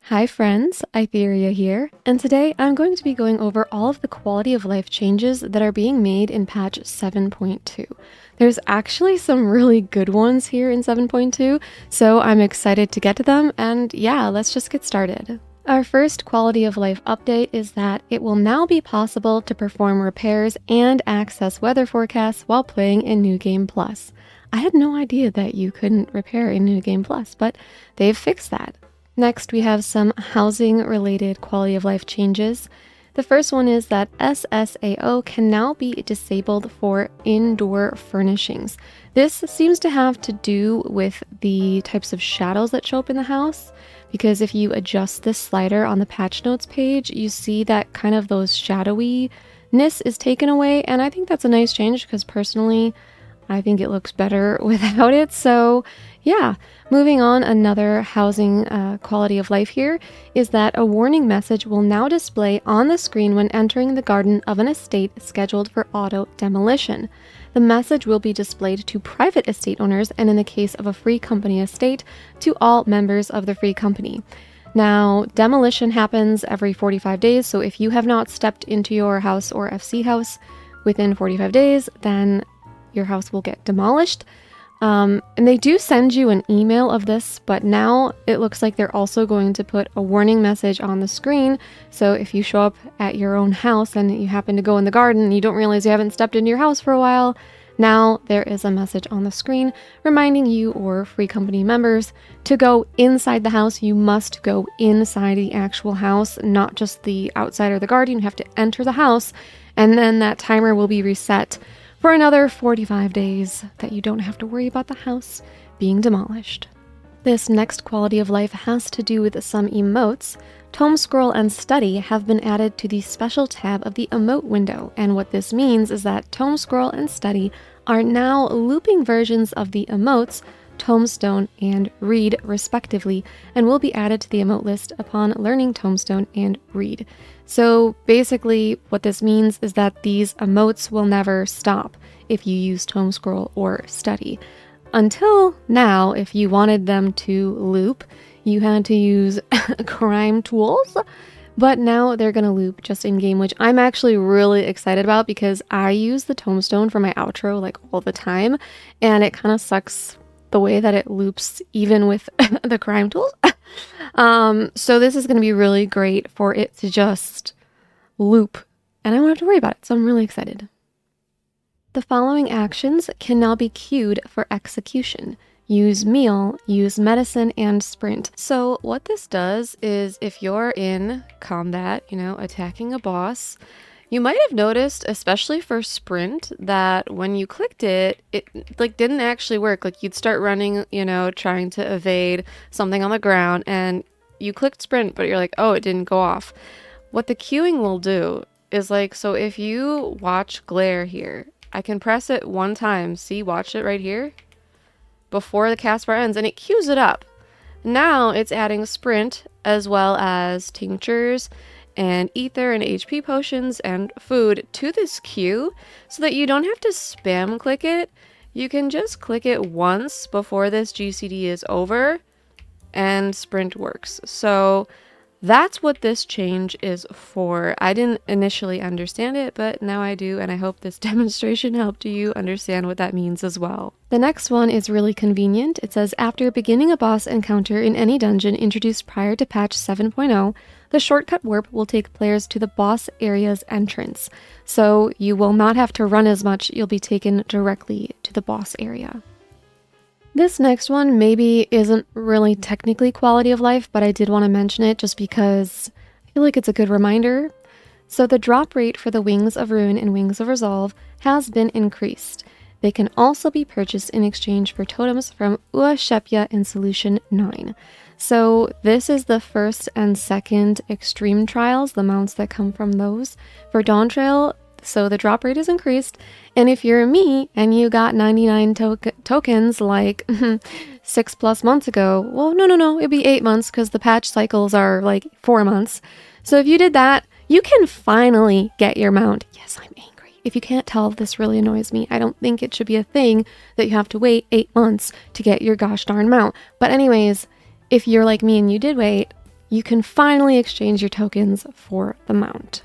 Hi friends, Aitherea here, and today I'm going to be going over all of the quality of life changes that are being made in patch 7.2. There's actually some really good ones here in 7.2, so I'm excited to get to them, and yeah, let's just get started. Our first quality of life update is that it will now be possible to perform repairs and access weather forecasts while playing in New Game Plus. I had no idea that you couldn't repair in New Game Plus, but they've fixed that. Next, we have some housing-related quality of life changes. The first one is that SSAO can now be disabled for indoor furnishings. This seems to have to do with the types of shadows that show up in the house, because if you adjust this slider on the patch notes page, you see that kind of those shadowiness is taken away, and I think that's a nice change because personally, I think it looks better without it. So yeah, moving on, another housing quality of life here is that a warning message will now display on the screen when entering the garden of an estate scheduled for auto demolition. The message will be displayed to private estate owners, and in the case of a free company estate, to all members of the free company. Now, demolition happens every 45 days, so if you have not stepped into your house or FC house within 45 days, then your house will get demolished. And they do send you an email of this, but now it looks like they're also going to put a warning message on the screen. So if you show up at your own house and you happen to go in the garden and you don't realize you haven't stepped into your house for a while, now there is a message on the screen reminding you or free company members to go inside the house. You must go inside the actual house, not just the outside or the garden. You have to enter the house, and then that timer will be reset for another 45 days that you don't have to worry about the house being demolished. This next quality of life has to do with some emotes. Tome Scroll and Study have been added to the special tab of the emote window, and what this means is that Tome Scroll and Study are now looping versions of the emotes Tombstone and Read respectively, and will be added to the emote list upon learning Tombstone and Read. So basically what this means is that these emotes will never stop if you use Tome Scroll or Study. Until now, if you wanted them to loop, you had to use crime tools, but now they're going to loop just in game, which I'm actually really excited about because I use the Tombstone for my outro like all the time, and it kind of sucks the way that it loops even with the crime tools. So this is going to be really great for it to just loop, and I won't have to worry about it, so I'm really excited. The following actions can now be queued for execution. Use meal, use medicine, and sprint. So what this does is if you're in combat, attacking a boss, you might have noticed, especially for sprint, that when you clicked it, it didn't actually work. Like you'd start running, trying to evade something on the ground, and you clicked sprint, but you're like, oh, it didn't go off. What the queuing will do is so if you watch glare here, I can press it one time. See, watch it right here before the cast bar ends, and it queues it up. Now it's adding sprint as well as tinctures and ether and HP potions and food to this queue so that you don't have to spam click it. You can just click it once before this GCD is over and sprint works. So that's what this change is for. I didn't initially understand it, but now I do, and I hope this demonstration helped you understand what that means as well. The next one is really convenient. It says, after beginning a boss encounter in any dungeon introduced prior to patch 7.0, the shortcut warp will take players to the boss area's entrance. So you will not have to run as much, you'll be taken directly to the boss area. This next one maybe isn't really technically quality of life, but I did want to mention it just because I feel like it's a good reminder. So the drop rate for the Wings of Ruin and Wings of Resolve has been increased. They can also be purchased in exchange for totems from Uashepya in Solution 9. So this is the first and second extreme trials, the mounts that come from those. For Dawn Trail, so the drop rate is increased, and if you're me and you got 99 tokens like 6+ months ago, well, no, it'd be 8 months because the patch cycles are 4 months. So if you did that, you can finally get your mount. Yes, I'm angry. If you can't tell, this really annoys me. I don't think it should be a thing that you have to wait 8 months to get your gosh darn mount. But anyways, if you're like me and you did wait, you can finally exchange your tokens for the mount.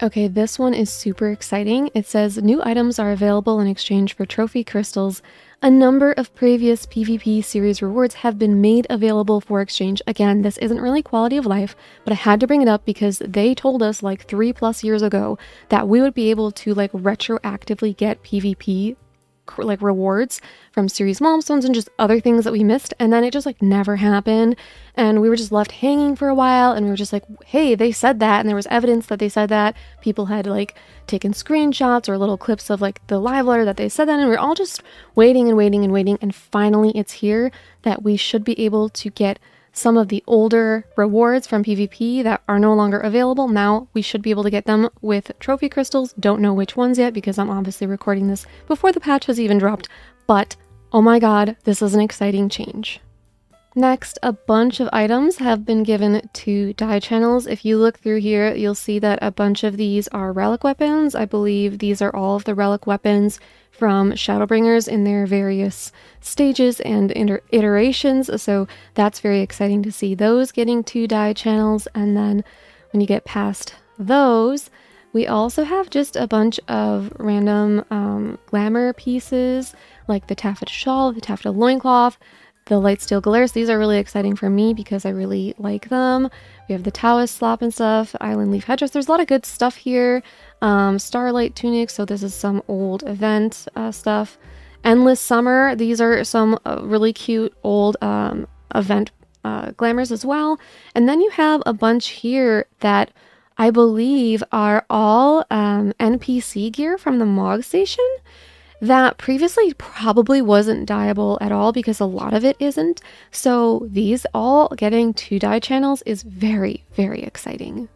Okay, this one is super exciting. It says new items are available in exchange for trophy crystals. A number of previous PvP series rewards have been made available for exchange. Again, this isn't really quality of life, but I had to bring it up because they told us like 3+ years ago that we would be able to like retroactively get PvP like rewards from series milestones and just other things that we missed, and then it just like never happened, and we were just left hanging for a while, and we were just like, hey, they said that, and there was evidence that they said that. People had like taken screenshots or little clips of like the live letter that they said that, and we were all just waiting and waiting and waiting, and finally it's here that we should be able to get some of the older rewards from PvP that are no longer available. Now we should be able to get them with trophy crystals. Don't know which ones yet because I'm obviously recording this before the patch has even dropped, but oh my god, this is an exciting change. Next, a bunch of items have been given to die channels. If you look through here, you'll see that a bunch of these are relic weapons. I believe these are all of the relic weapons from Shadowbringers in their various stages and iterations, so that's very exciting to see those getting to die channels. And then when you get past those, we also have just a bunch of random glamour pieces, like the taffeta shawl, the taffeta loincloth, the light steel glares. These are really exciting for me because I really like them. We have the Taoist slop and stuff, island leaf headdress. There's a lot of good stuff here. Starlight tunic, so this is some old event stuff. Endless summer, these are some really cute old event glamours as well. And then you have a bunch here that I believe are all NPC gear from the Mog Station that previously probably wasn't dyeable at all because a lot of it isn't. So these all getting to dye channels is very, very exciting.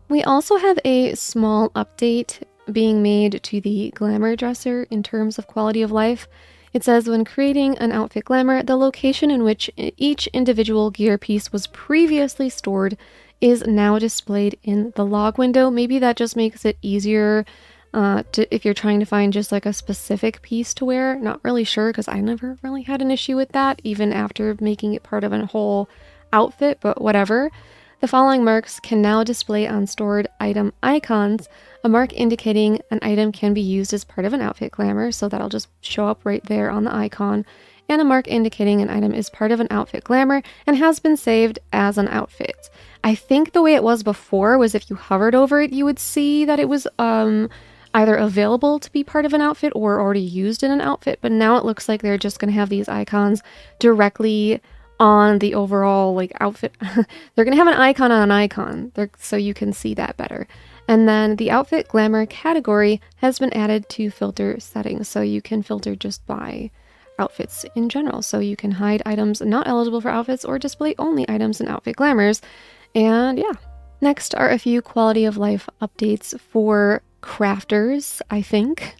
We also have a small update being made to the glamour dresser in terms of quality of life. It says when creating an outfit glamour, the location in which each individual gear piece was previously stored is now displayed in the log window. Maybe that just makes it easier if you're trying to find just like a specific piece to wear. Not really sure because I never really had an issue with that even after making it part of a whole outfit, but whatever. The following marks can now display on stored item icons. A mark indicating an item can be used as part of an outfit glamour, so that'll just show up right there on the icon, and a mark indicating an item is part of an outfit glamour and has been saved as an outfit. I think the way it was before was if you hovered over it, you would see that it was either available to be part of an outfit or already used in an outfit, but now it looks like they're just going to have these icons directly on the overall like outfit. They're going to have an icon on an icon so you can see that better. And then the outfit glamour category has been added to filter settings, so you can filter just by outfits in general. So you can hide items not eligible for outfits or display only items in outfit glamours. And yeah. Next are a few quality of life updates for crafters, I think.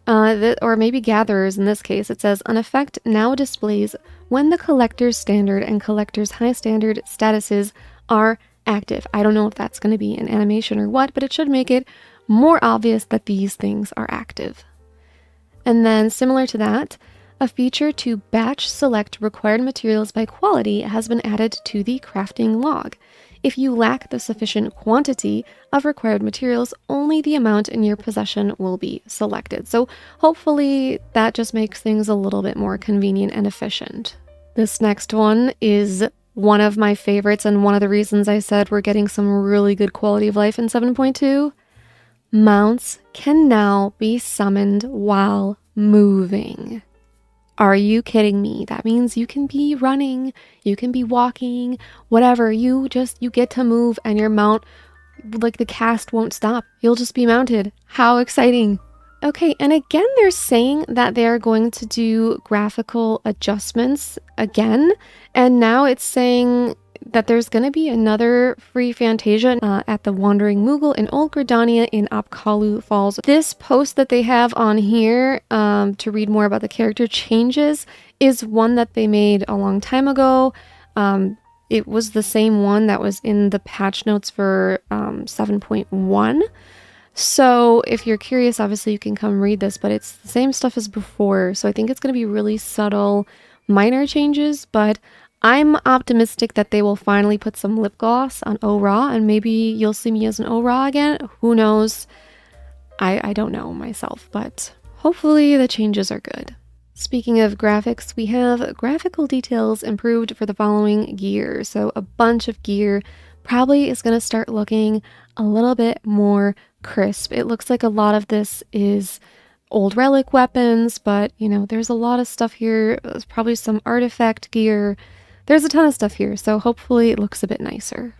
Or maybe gatherers in this case. It says an effect now displays when the collector's standard and collector's high standard statuses are active. I don't know if that's going to be an animation or what, but it should make it more obvious that these things are active. And then similar to that, a feature to batch select required materials by quality has been added to the crafting log. If you lack the sufficient quantity of required materials, only the amount in your possession will be selected. So hopefully that just makes things a little bit more convenient and efficient. This next one is one of my favorites and one of the reasons I said we're getting some really good quality of life in 7.2. Mounts can now be summoned while moving. Are you kidding me? That means you can be running, you can be walking, whatever. You get to move and your mount, like the cast won't stop. You'll just be mounted. How exciting. Okay, and again, they're saying that they're going to do graphical adjustments again. And now it's saying that there's going to be another free Fantasia at the Wandering Moogle in Old Gridania in Apkalu Falls. This post that they have on here to read more about the character changes is one that they made a long time ago. It was the same one that was in the patch notes for 7.1. So if you're curious, obviously you can come read this, but it's the same stuff as before. So I think it's going to be really subtle, minor changes, but I'm optimistic that they will finally put some lip gloss on ORAW, and maybe you'll see me as an ORAW again. Who knows? I don't know myself, but hopefully the changes are good. Speaking of graphics, we have graphical details improved for the following gear. So a bunch of gear probably is going to start looking a little bit more crisp. It looks like a lot of this is old relic weapons, but you know, there's a lot of stuff here. There's probably some artifact gear. There's a ton of stuff here, so hopefully it looks a bit nicer.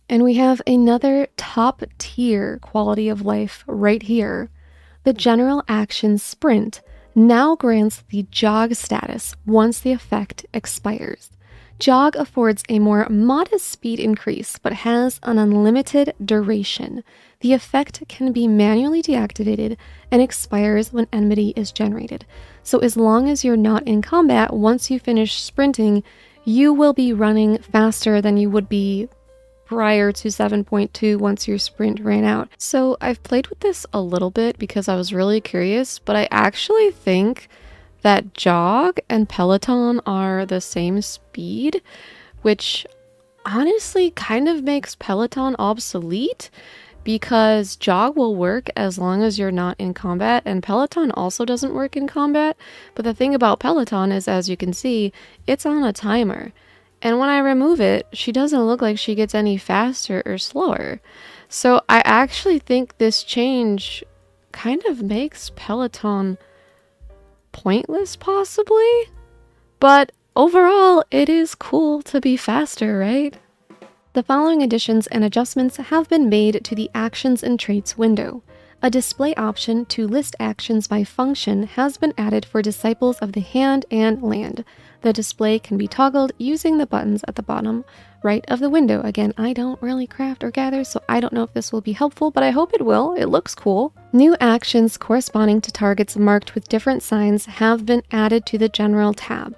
And we have another top tier quality of life right here. The general action sprint now grants the jog status once the effect expires. Jog affords a more modest speed increase, but has an unlimited duration. The effect can be manually deactivated and expires when enmity is generated. So as long as you're not in combat, once you finish sprinting, you will be running faster than you would be prior to 7.2 once your sprint ran out. So I've played with this a little bit because I was really curious, but I actually think that jog and peloton are the same speed, which honestly kind of makes peloton obsolete because jog will work as long as you're not in combat, and peloton also doesn't work in combat. But the thing about peloton is, as you can see, it's on a timer. And when I remove it, she doesn't look like she gets any faster or slower. So I actually think this change kind of makes Peloton pointless, possibly. But overall, it is cool to be faster, right? The following additions and adjustments have been made to the Actions and Traits window. A display option to list actions by function has been added for Disciples of the Hand and Land. The display can be toggled using the buttons at the bottom right of the window. Again, I don't really craft or gather, so I don't know if this will be helpful, but I hope it will. It looks cool. New actions corresponding to targets marked with different signs have been added to the General tab.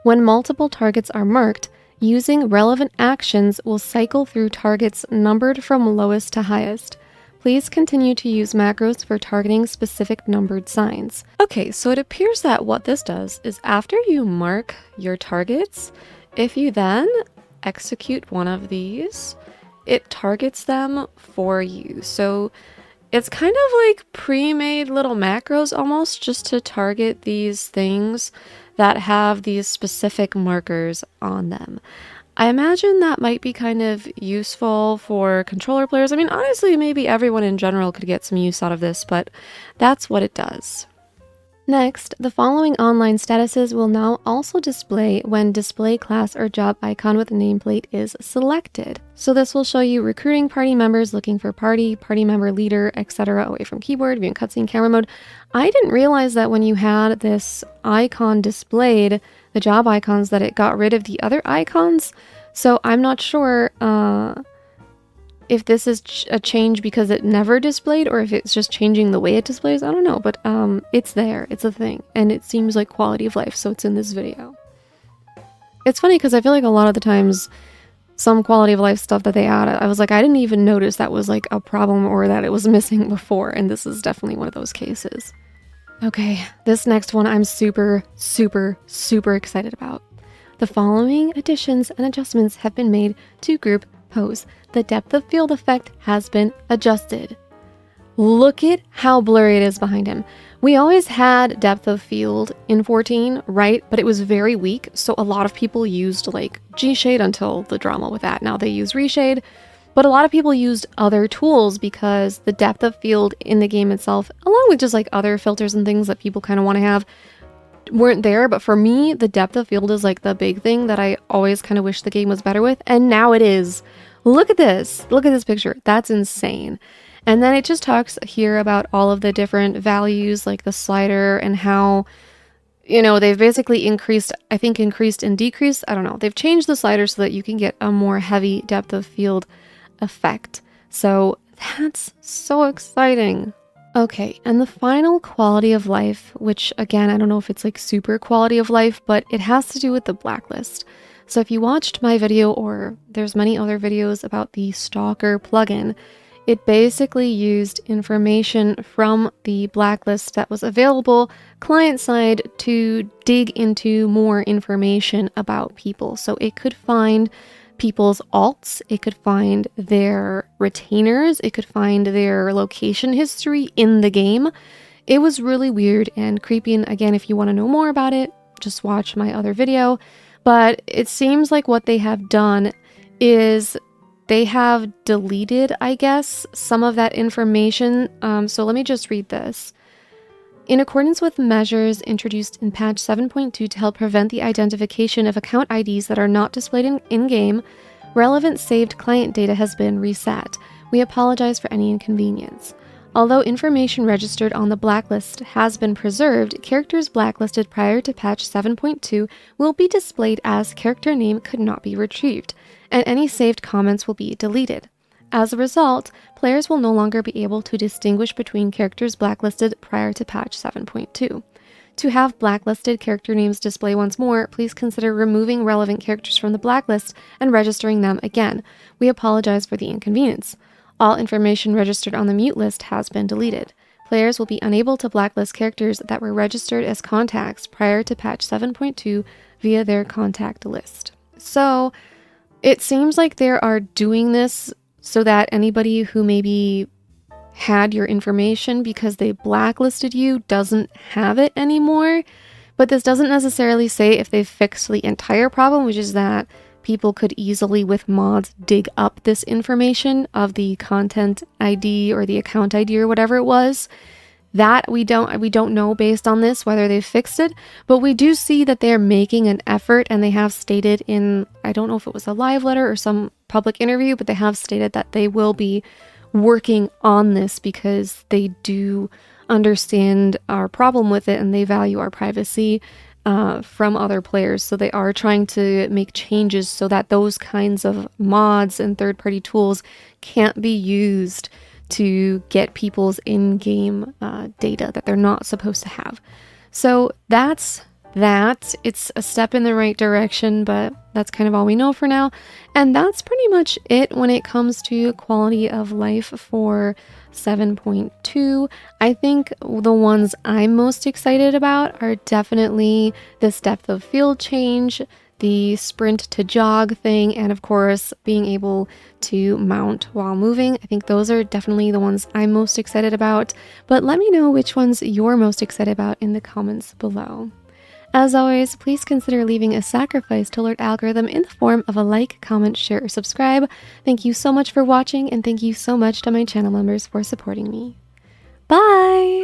When multiple targets are marked, using relevant actions will cycle through targets numbered from lowest to highest. Please continue to use macros for targeting specific numbered signs. Okay, so it appears that what this does is after you mark your targets, if you then execute one of these, it targets them for you. So it's kind of like pre-made little macros almost, just to target these things that have these specific markers on them. I imagine that might be kind of useful for controller players. I mean, honestly, maybe everyone in general could get some use out of this, but that's what it does. Next, the following online statuses will now also display when display class or job icon with a nameplate is selected. So this will show you recruiting party members, looking for party member leader, etc. away from keyboard, viewing cutscene, camera mode. I didn't realize that when you had this icon displayed, the job icons, that it got rid of the other icons. So I'm not sure if this is a change because it never displayed or if it's just changing the way it displays. I don't know, but it's there. It's a thing. And it seems like quality of life, so it's in this video. It's funny because I feel like a lot of the times some quality of life stuff that they add, I was like, I didn't even notice that was like a problem or that it was missing before. And this is definitely one of those cases. Okay, this next one I'm super excited about. The following additions and adjustments have been made to group pose. The depth of field effect has been adjusted. Look at how blurry it is behind him. We always had depth of field in 14, right? But it was very weak, so a lot of people used like G-Shade until the drama with that. Now they use Reshade. But a lot of people used other tools because the depth of field in the game itself, along with just like other filters and things that people kind of want to have, weren't there. But for me, the depth of field is like the big thing that I always kind of wish the game was better with. And now it is. Look at this. Look at this picture. That's insane. And then it just talks here about all of the different values, like the slider and how, you know, they've basically increased, I think increased and decreased. I don't know. They've changed the slider so that you can get a more heavy depth of field effect. So that's so exciting. Okay, and the final quality of life, which again, I don't know if it's like super quality of life, but it has to do with the Blacklist. So if you watched my video, or there's many other videos about the Stalker plugin, It basically used information from the blacklist that was available client side to dig into more information about people. So it could find people's alts, it could find their retainers, it could find their location history in the game. It was really weird and creepy, and again, if you want to know more about it, just watch my other video. But it seems like what they have done is they have deleted, I guess, some of that information. So let me just read this. In accordance with measures introduced in patch 7.2 to help prevent the identification of account IDs that are not displayed in-game, relevant saved client data has been reset. We apologize for any inconvenience. Although information registered on the blacklist has been preserved, characters blacklisted prior to patch 7.2 will be displayed as character name could not be retrieved, and any saved comments will be deleted. As a result, players will no longer be able to distinguish between characters blacklisted prior to patch 7.2. To have blacklisted character names display once more, please consider removing relevant characters from the blacklist and registering them again. We apologize for the inconvenience. All information registered on the mute list has been deleted. Players will be unable to blacklist characters that were registered as contacts prior to patch 7.2 via their contact list. So it seems like they are doing this so that anybody who maybe had your information because they blacklisted you doesn't have it anymore. But this doesn't necessarily say if they've fixed the entire problem, which is that people could easily with mods dig up this information of the content ID or the account ID or whatever it was. That we don't know based on this whether they've fixed it, but we do see that they're making an effort, and they have stated in, I don't know if it was a live letter or some public interview, but they have stated that they will be working on this because they do understand our problem with it and they value our privacy from other players. So they are trying to make changes so that those kinds of mods and third-party tools can't be used to get people's in-game data that they're not supposed to have. So that's that. It's a step in the right direction, but that's kind of all we know for now. And that's pretty much it when it comes to quality of life for 7.2. I think the ones I'm most excited about are definitely this depth of field change, the sprint to jog thing, and of course being able to mount while moving. I think those are definitely the ones I'm most excited about, but let me know which ones you're most excited about in the comments below. As always, please consider leaving a sacrifice to alert algorithm in the form of a like, comment, share, or subscribe. Thank you so much for watching, and thank you so much to my channel members for supporting me. Bye!